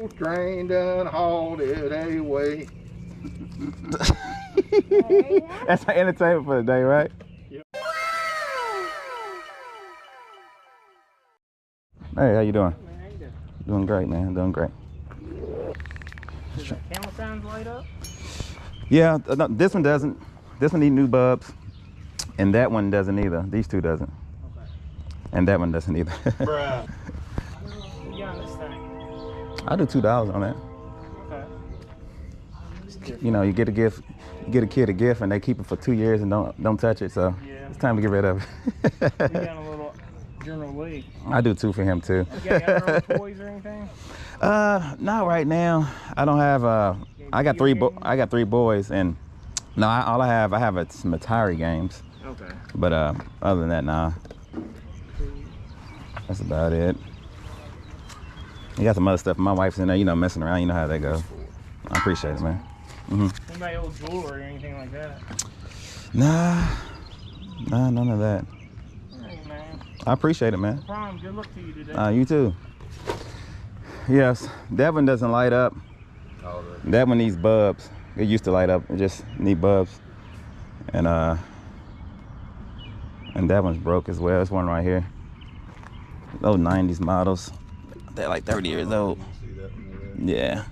cold train done hauled it away. That's my entertainment for the day, right? Yep. Hey, how you doing? Man, how you doing? Doing great, man. Doing great. Does that camel signs light up? Yeah, no, this one doesn't. This one need new bulbs, and that one doesn't either. These two doesn't, Okay. and that one doesn't either. Bruh. What you on this thing? I do $2 on that. Okay. You know, you get a gift, you get a kid a gift, and they keep it for 2 years and don't touch it. So Yeah. it's time to get rid of You it. got a little General Lee. I do 2 for him too. You got any other toys or anything? Not right now. I don't have. I got three boys, and no, all I have some Atari games. Okay. But other than that, nah. That's about it. You got some other stuff. My wife's in there, you know, messing around. You know how that goes. I appreciate it, man. Anybody old jewelry or anything like that? Nah, none of that. Hey, man. I appreciate it, man. No problem. Good luck to you today. You too. Yes, that one doesn't light up. That one needs bulbs. It used to light up. It just need bulbs. And that one's broke as well. There's one right here. Those 90s models. They're like 30 years old. Yeah.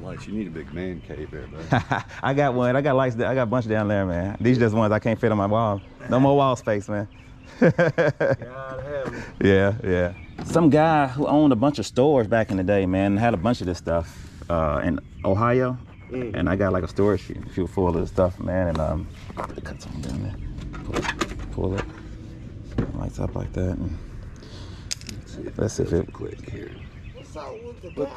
Lights. You need a big man cave there, man. I got one. I got lights. I got a bunch down there, man. These just ones I can't fit on my wall. No more wall space, man. Yeah. Some guy who owned a bunch of stores back in the day, man, had a bunch of this stuff in Ohio, and I got like a storage chute full of this stuff, man. And cut something down there. Pull it. Lights up like that. And let's see if it Click here. Let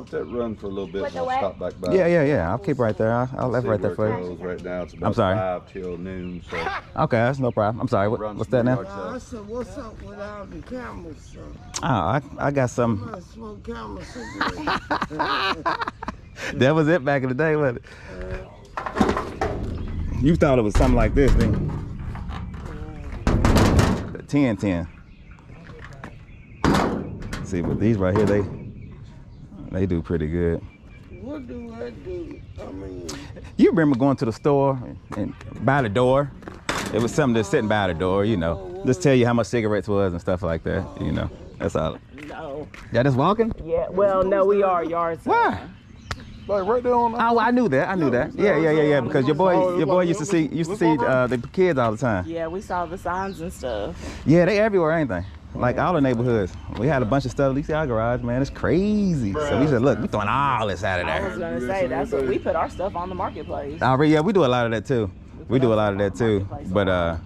that run for a little bit and I'll stop back by. Yeah. I'll keep right there. I'll left right there for you. Right now it's about I'm sorry. 5 till noon. So Okay, that's no problem. I'm sorry. What's that now? I said, what's up with all the cameras, son? Oh, I got some. I smoke camera cigarettes. That was it back in the day, wasn't it? You thought it was something like this, didn't you? 10. See, but these right here, they do pretty good. What do I do? I mean, You remember going to the store and by the door? It was something that's sitting by the door, you know. Just tell you how much cigarettes was and stuff like that, you know. That's all. No. Y'all just walking? Yeah. Well, no, we are yard side. Why? like right there on. Oh, I knew that. Yeah. Because your boy used to see the kids all the time. Yeah, we saw the signs and stuff. Yeah, they everywhere, ain't they? Like all the neighborhoods. We had a bunch of stuff. You see our garage, man, it's crazy. So we said, look, we throwing all this out of I was there. gonna say that's what we put our stuff on the marketplace. Yeah, we do a lot of that too. We do a lot of that too. But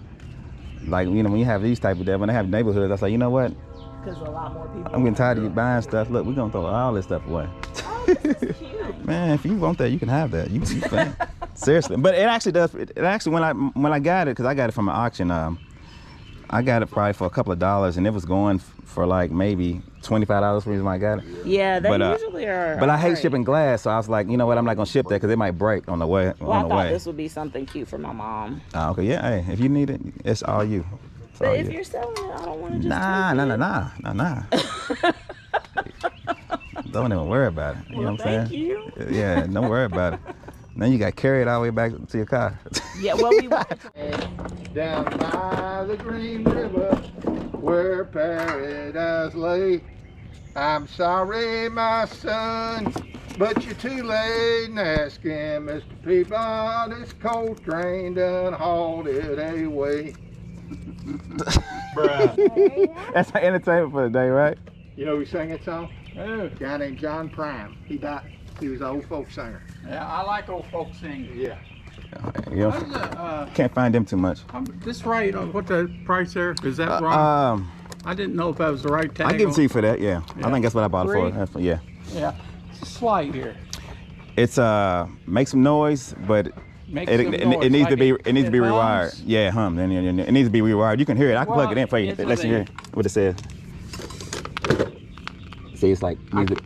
like, you know, when you have these type of that, when they have neighborhoods, I say, you know what? Because a lot more people. I'm getting tired of you buying stuff. Look, we're gonna throw all this stuff away. Oh, this is cute. Man, if you want that, you can have that. You can. Seriously. But it actually does. It actually, when I got it, because I got it from an auction. I got it probably for a couple of dollars, and it was going for like maybe $25 for the reason I got it. Yeah, they usually are. But I hate shipping glass, so I was like, you know what? I'm not gonna ship that because it might break on the way. Well, I thought this would be something cute for my mom. Okay, yeah. Hey, if you need it, it's all you. It's all But if you. you're selling it, I don't want to just. Nah. Don't even worry about it. You know what I'm saying? Thank you. Yeah, don't worry about it. Then you got carried all the way back to your car. Yeah, well, we went. Down by the Green River, where paradise lay. I'm sorry, my son, but you're too late in asking, Mr. Peabody's coal train done hauled it away. Bruh. That's my entertainment for the day, right? You know who sang that song? A guy named John Prime. He died. He was an old folk singer. Yeah, I like old folks singing. Yeah. You What is know, it, can't find them too much. this right, what the price there? Is that wrong? I didn't know if that was the right tag. I give it to you for that, yeah. I think that's what I bought it Free? for. Yeah. Yeah, it's a slight here. It's make some noise, but Makes it some noise, needs to like be it needs to be hums? rewired. Yeah, hum. It needs to be rewired. You can hear it. I can plug it in for you. It's Let's hear what it says. See, it's like music.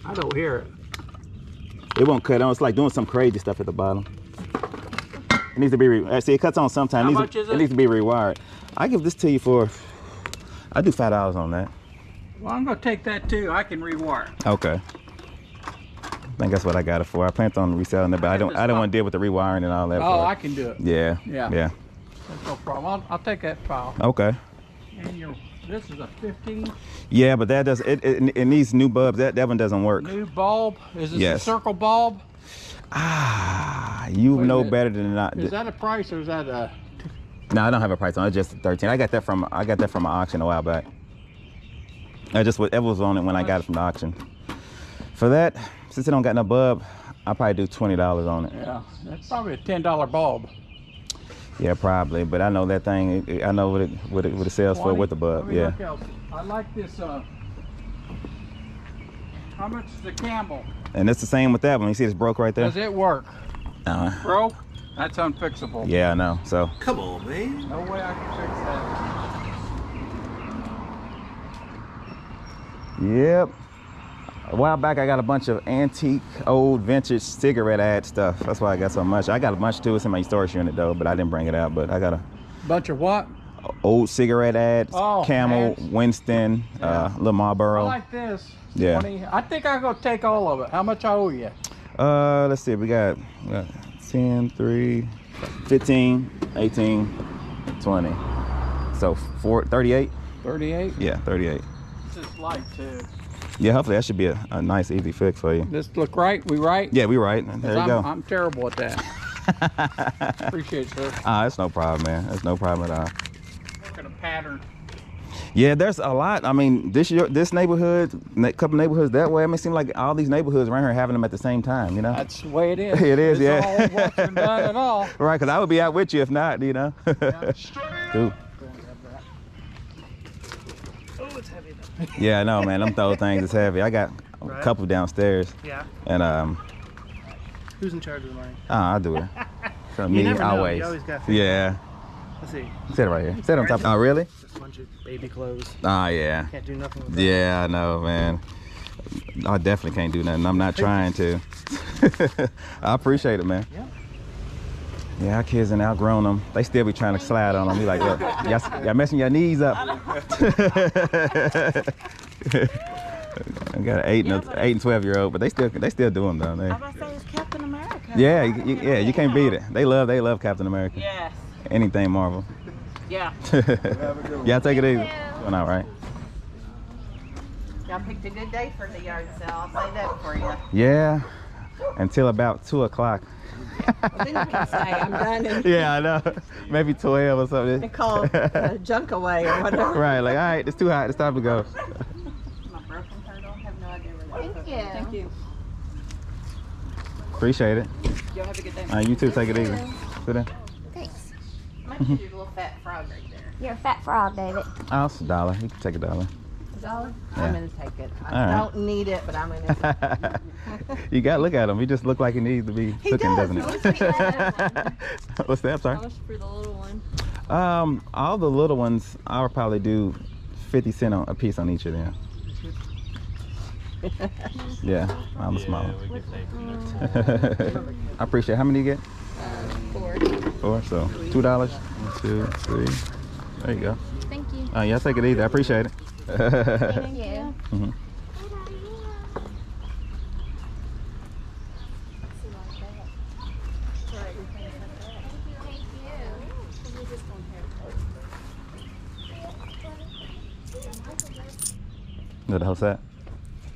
I don't hear it. It won't cut on. It's like doing some crazy stuff at the bottom. It needs to be. See, it cuts on sometimes. How much is it? It needs to be rewired. I give this to you for. I do $5 on that. Well, I'm gonna take that too. I can rewire. Okay. I think that's what I got it for. I planned on reselling it, but I don't want to deal with the rewiring and all that. Oh, for I it. can do it. Yeah. Yeah. Yeah. That's no problem. I'll take that file. Okay. And this is a 15 Yeah, but that does it needs new bulbs. That one doesn't work. new bulb. Is this Yes. a circle bulb? Ah, you Wait a know minute. better than not. Is that a price or is that a? No, I don't have a price on it. It's just 13. I got that from an auction a while back. It was on it when I got it from the auction. For that, since it don't got no bulb, I'll probably do $20 on it. Yeah, that's probably a $10 bulb. Yeah, probably. But I know that thing. I know what it sells for 20? with the bulb. Let me Yeah. look else. I like this. How much is the Camel? And it's the same with that one. You see, it's broke right there. Does it work? Broke? That's unfixable. Yeah, I know. So. Come on, man. No way I can fix that. Yep. A while back, I got a bunch of antique, old, vintage cigarette ad stuff. That's why I got so much. I got a bunch too. It's in my storage unit though, but I didn't bring it out. But I got a Bunch of what? old cigarette ads, Oh, Camel, ads. Winston, little Marlboro. I like this. Yeah. 20. I think I'm gonna take all of it. How much I owe you? Let's see. We got 10, 3, 15, 18, 20. So 38? 38. Yeah, 38. This is light too. Yeah, hopefully that should be a nice, easy fix for you. This look right? We right? Yeah, we right. There you go. I'm terrible at that. Appreciate it, sir. It's no problem, man. It's no problem at all. Working a pattern. Yeah, there's a lot. I mean, this neighborhood, couple neighborhoods that way. I mean, it seems like all these neighborhoods around here are having them at the same time, you know? That's the way it is. It is, It's yeah. all work's been done at all. Right, because I would be out with you if not, you know? Cool. Oh, it's heavy though. Yeah, I know, man. Them those things is heavy. I got a Right. couple downstairs. Yeah. And, Who's in charge of the money? I do it. So You me, never know. always. You always got figure Yeah. Let's see. Sit it right here. Sit on top. Oh, really? Just a bunch of baby clothes. Oh, yeah. Can't do nothing with that. Yeah, I know, man. I definitely can't do nothing. I'm not trying to. I appreciate it, man. Yeah. Yeah, our kids and outgrown them. They still be trying to slide on them. Be like, look, y'all messing your knees up. I got an 8 and 12-year-old, but they still do them though. I was about to say it's Captain America. Yeah, you can't beat it. They love Captain America. Yes. Anything Marvel. Yeah. Y'all take it easy. Doing all right. Y'all picked a good day for the yard sale. I'll say that for you. Yeah, until about 2 o'clock. Well, then you can say I'm done and Yeah, I know. Maybe 12 or something. call junk away or whatever. Right, like, all right, it's too hot. It's time to go. My broken turtle. I have no idea where that is. Thank you. Appreciate it. Y'all have a good day. You too, take it easy. Sit down. Thanks. Might be your little fat frog right there. You're a fat frog, David. Oh, it's $1. You can take $1. $1? Yeah. I'm gonna take it. I All right. don't need it, but I'm gonna take it. You gotta look at him. He just look like he needs to be cooking, does. doesn't He it? looks like What's that? I'm sorry. How much for the little one? All the little ones, I'll probably do 50 cents a piece on each of them. Yeah, I'm a small one. I appreciate it. How many you get? 4. 4, so $2. 1, 2, 3. There you go. Thank you. Yeah, take it easy. I appreciate it. Thank you. Mhm. Is the whole set?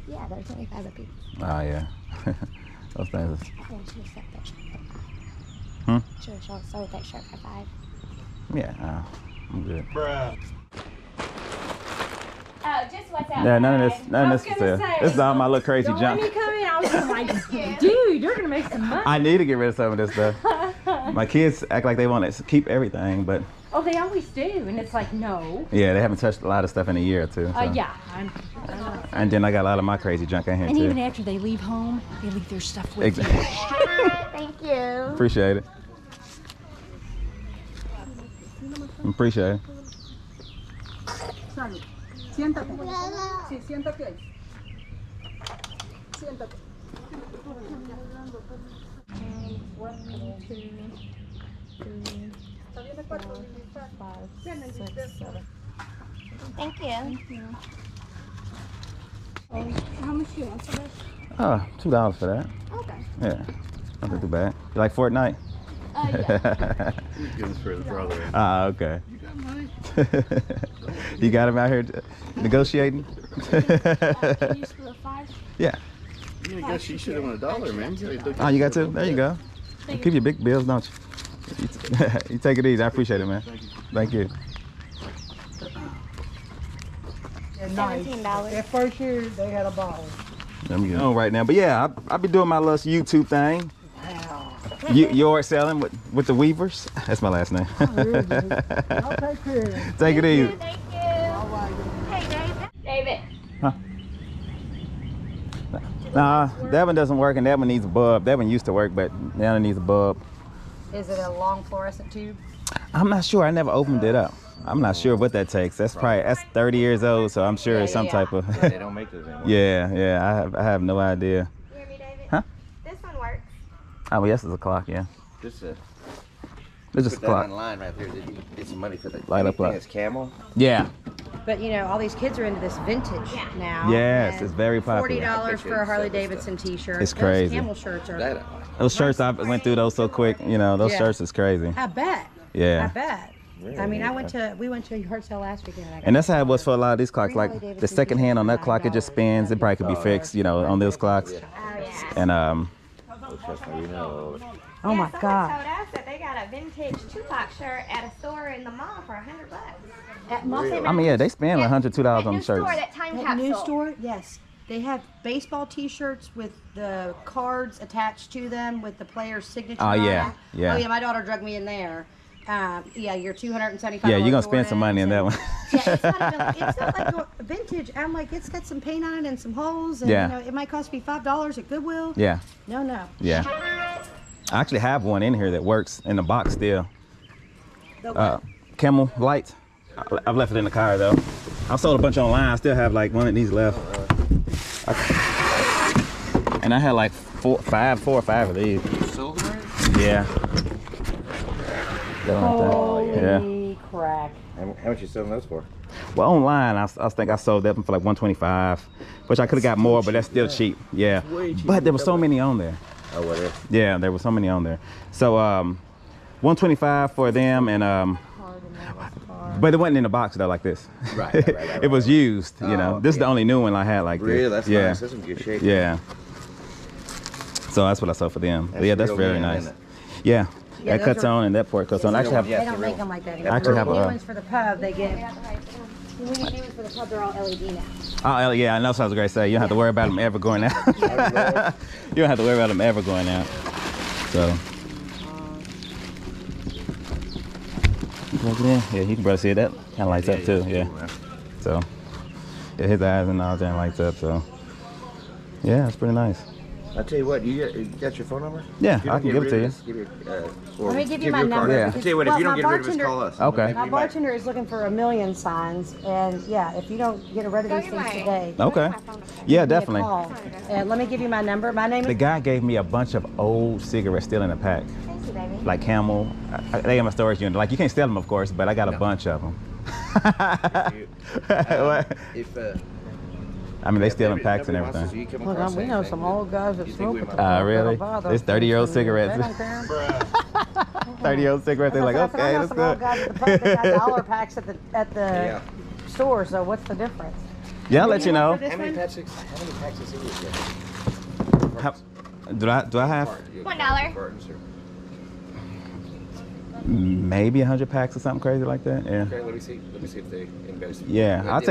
Yeah, they're 25 a piece. Oh, yeah. Those things is, Yeah, should have set that shirt. Hmm? Should have sold that shirt for 5. yeah, I'm good. Oh, just what's outside. Yeah, none of this I for sale. This is all my little crazy Don't junk. let me come in. I was like, dude, you're gonna make some money. I need to get rid of some of this stuff. My kids act like they want to keep everything, but Oh, they always do, and it's like, no. yeah, they haven't touched a lot of stuff in a year or two. So. Yeah. And then I got a lot of my crazy junk in here And too. even after they leave home, they leave their stuff with Exactly. Thank you. Appreciate it. Appreciate it. Siéntate. Sí, siéntate ahí. Siéntate. Thank you. How much do you want for this? $2 for that. Okay. Yeah, nothing too bad. You like Fortnite? Yeah. He's getting for his brother. Ah, okay. You got him out here negotiating? Can you split 5? Yeah. Yeah, I guess you should have won $1, man. Oh, you got two? There you go. You keep your big bills, don't you? You take it easy. I appreciate it, man. Thank you. $17. That first year, they had a ball. I'm on right now, but yeah, I'll be doing my little YouTube thing. Wow. Yard selling with the Weavers. That's my last name. I'll take care of it. Take it easy. Thank you. Hey, David. Huh? Nah, that one doesn't work, and that one needs a bulb. That one used to work, but now it needs a bulb. Is it a long fluorescent tube? I'm not sure. I never opened it up. I'm not sure what that takes. That's 30 years old, so I'm sure it's some type of. They don't make those anymore. Yeah. I have no idea. You hear me, David? Huh? This one works. Oh, yes, it's a clock. Yeah. Just It's just a put that clock. online right there. Did you get some money for the Light up light. It's Camel. Yeah. But you know, all these kids are into this vintage now. Yes, and it's very popular. $40 for a Harley Davidson t-shirt. It's crazy. Those camel shirts are. That Those shirts, I went through those so quick. You know, those Yeah. shirts is crazy. I bet. Yeah. I bet. I mean, we went to a yard sale last weekend. And that's how it was for a lot of these clocks. Like the second hand on that clock, it just spins. It probably could be fixed, you know, on those clocks. And Oh my Someone God. told us that they got a vintage Tupac shirt at a store in the mall for $100. At Muffin, I mean, yeah, they spend like $100, $2 That on new the shirts. store, that time that capsule. new store, yes. They have baseball T-shirts with the cards attached to them with the player's signature. Oh, on yeah, it. yeah. Oh yeah, my daughter drugged me in there. Yeah, you're $275. Yeah, you're gonna spend some money in that one. Yeah, it's not like vintage. I'm like, it's got some paint on it and some holes, and Yeah. you know, it might cost me $5 at Goodwill. Yeah, No. yeah. I actually have one in here that works in the box still. Camel light. I've left it in the car though. I've sold a bunch online. I still have like one of these left. And I had like four or five of these. silver. Yeah. Holy crack. How much you selling those for? Well, online, I think I sold that one for like $125, which I could have got more, but that's still cheap. Yeah. But there were so many on there. Oh, what? Yeah, there were so many on there. So $125 for them, and but it wasn't in a box though like this. Right. It was used. You know, this is the only new one I had like this. Really? That's yeah. nice. That's in good shape. Yeah. So that's what I sold for them. But yeah, that's real very man, nice. isn't it? Yeah. Yeah, That cuts on and that port cuts on. I actually have. They don't make them like that anymore. I actually have the new a- ones for the pub. They get. When you do it for the pub, they're all LED now. Oh yeah, I know. So I was going to say you don't have to worry about them ever going out. You don't have to worry about them ever going out. So. Plug it in. Yeah, you can probably see it. That kind of lights up too. Yeah. So, yeah, his eyes and all that lights up. So, yeah, it's pretty nice. I tell you what, you got your phone number? Yeah, If you I don't can get give it to rid you. of this, give me, Let me give you my your card. number. Yeah. I tell you what, if you don't get rid of this, call us. Okay. My bartender is looking for 1 million signs, and yeah, if you don't get rid of these things today, Okay. Yeah, give me a definitely. call. And let me give you my number. My name The is. guy gave me a bunch of old cigarettes still in a pack, Thank you, baby. like Camel. They in my storage unit. Like you can't steal them, of course, but I got a bunch of them. If I mean, they steal in packs and nobody wants everything. to, you come Look, across we know anything, some old guys that you think we smoke. might- Really? It's 30-year-old cigarettes. They don't care. 30-year-old cigarettes. They're like, That's what I okay, know that's some old good. guys at the pub that got dollar packs at the Yeah. store. So what's the difference? Yeah, I'll let you know. This How many one? packs of cigarettes you got? How, do I have $1. Cartons or- maybe 100 packs or something crazy like that? Yeah. Okay, let me see if they invest. Yeah, I'll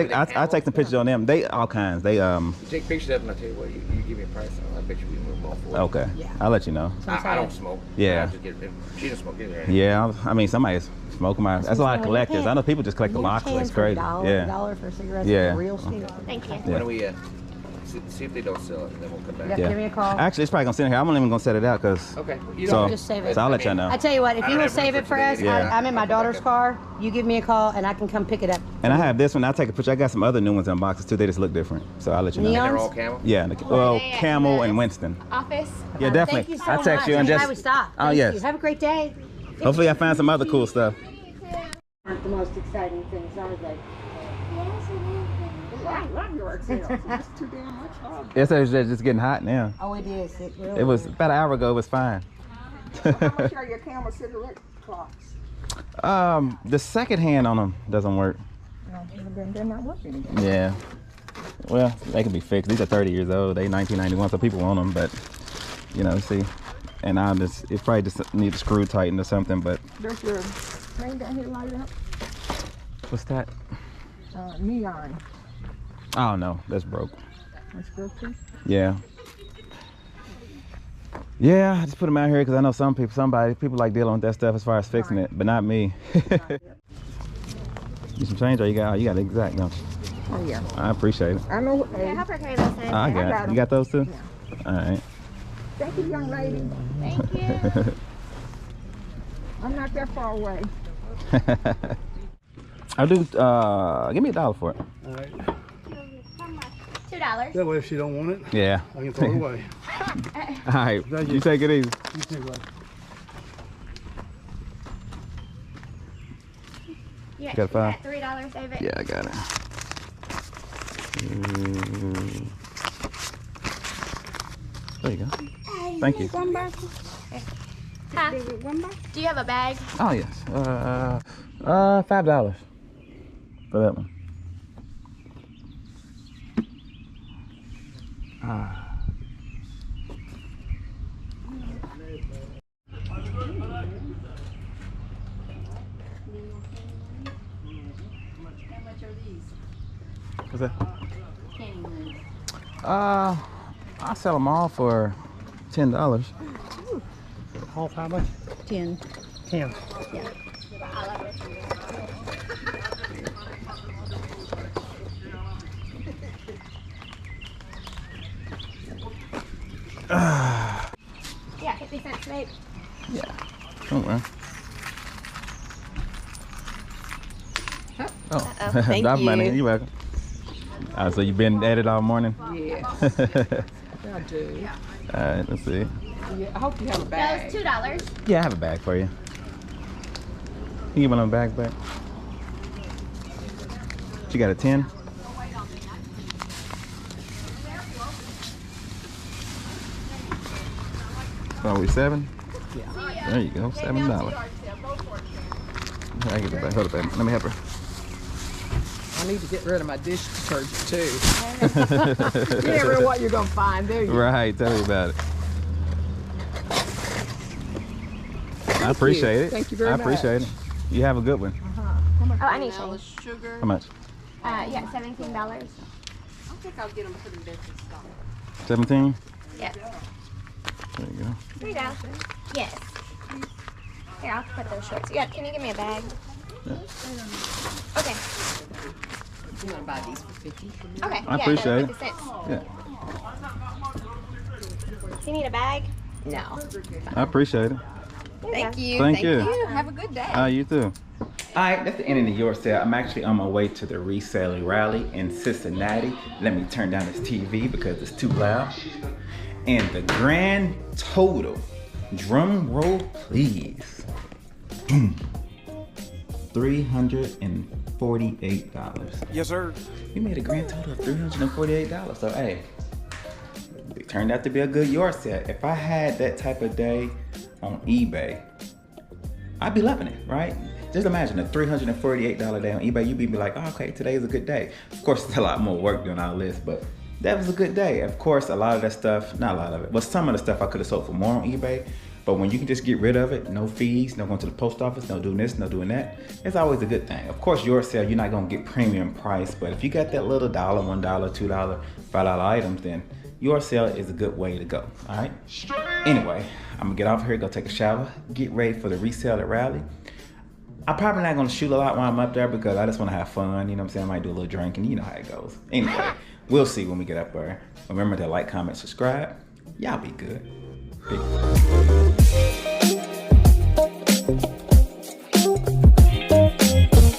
take some pictures on them. They all kinds. They You take pictures of them, and I tell you what, you give me a price on it. I bet you we can move them all for you. okay. Yeah. I'll let you know. I don't smoke. Yeah. I just get it. She doesn't smoke either. Yeah, I mean somebody's smoking my. That's a lot of collectors. I know people just collect the boxes. It's crazy. Yeah. $1 for cigarettes. Yeah. Yeah. Real steal. Thank you. Why don't we see if they don't sell it, and then we'll come back. Yeah. Give me a call. Actually, it's probably gonna sit in here. I'm not even gonna set it out because. Okay. You So, don't Just save it. so I'll let y'all know. I tell you what, if I you don't will have room save for it for today us, either. I'm in my daughter's car. You give me a call and I can come pick it up. And I have this one. I'll take a picture. I got some other new ones in boxes too. They just look different. So I'll let you know. Neon? They're all camel? Yeah. Well, Camel and Winston. Office. Yeah, definitely. Thank you so I'll text much. you and I just. would stop. Oh Thank yes. you. Have a great day. Hopefully I find some other cool stuff. Aren't the most exciting things, are they? I love your sales. It's too damn much fun. It's just getting hot now. Oh, it is. It really It was is. about an hour ago. It was fine. How much are your Camel cigarette clocks? The second hand on them doesn't work. No, they're not working. Yeah. Well, they can be fixed. These are 30 years old. They 1991, so people want them, but you know, see. And it probably just need a screw tightened or something, but. There's your thing down here light up. What's that? Neon. Oh no, that's broke. That's broke too? Yeah. Yeah, I just put them out here because I know people like dealing with that stuff as far as fixing it, but not me. You some change or you got the exact, don't you? Oh yeah. I appreciate it. I know. Yeah, help her carry those things. I got it. You got those too? Yeah. All right. Thank you, young lady. Thank you. I'm not that far away. I'll do, give me $1 for it. All right. $2. That way if she don't want it, Yeah. I can throw it away. All right. Thank You take it easy. You too, bud. Yeah, Got $5? $3, David. Yeah, I got it. There you go. Thank you. Huh? Do you have a bag? Oh yes. $5 for that one. What's that? I sell them all for $10. All how much? 10. 10. Yeah. Yeah, 50 cents, babe. Yeah. Don't worry. Oh, Thank that you. money. You're welcome. So you've been at it all morning? Yes. I do. All right, let's see. Yeah, I hope you have a bag. Those $2. Yeah, I have a bag for you. Can you give me a bag back? You got a 10? So are we 7? Yeah. There you go, $7. I get the bag. Hold it, baby. Let me help her. I need to get rid of my dish detergent too. You never know what you're gonna find, do you? Right, tell me about it. I appreciate it. Thank you very much. I appreciate it. You have a good one. Oh, I need change. Sugar. How much? Yeah, $17. I think I'll get them put in this stock. 17? Yeah. There you go. Here you go. Yes. Here, I'll put those shorts. Yeah, can you give me a bag? Yeah. Okay. You want to buy these for 50? Okay. I appreciate it. 50 cents. Yeah. Do you need a bag? No. I appreciate it. Thank you. Thank you. Have a good day. You too. Alright, that's the end of the yard sale. I'm actually on my way to the resale rally in Cincinnati. Let me turn down this TV because it's too loud. And the grand total, drum roll please, $348. Yes, sir. We made a grand total of $348. So hey, it turned out to be a good yard sale. If I had that type of day on eBay, I'd be loving it, right? Just imagine a $348 day on eBay. You'd be like, oh, okay, today is a good day. Of course, it's a lot more work doing all this, but that was a good day. Of course, a lot of that stuff, not a lot of it, but some of the stuff I could have sold for more on eBay. But when you can just get rid of it, no fees, no going to the post office, no doing this, no doing that, it's always a good thing. Of course, your sale, you're not gonna get premium price, but if you got that little $1, $1, $2, $5 items, then your sale is a good way to go, all right? Anyway, I'm gonna get off here, go take a shower, get ready for the resale at Raleigh. I'm probably not gonna shoot a lot while I'm up there because I just wanna have fun, you know what I'm saying? I might do a little drinking, you know how it goes. Anyway, we'll see when we get up there. Remember to like, comment, subscribe. Y'all be good. Peace.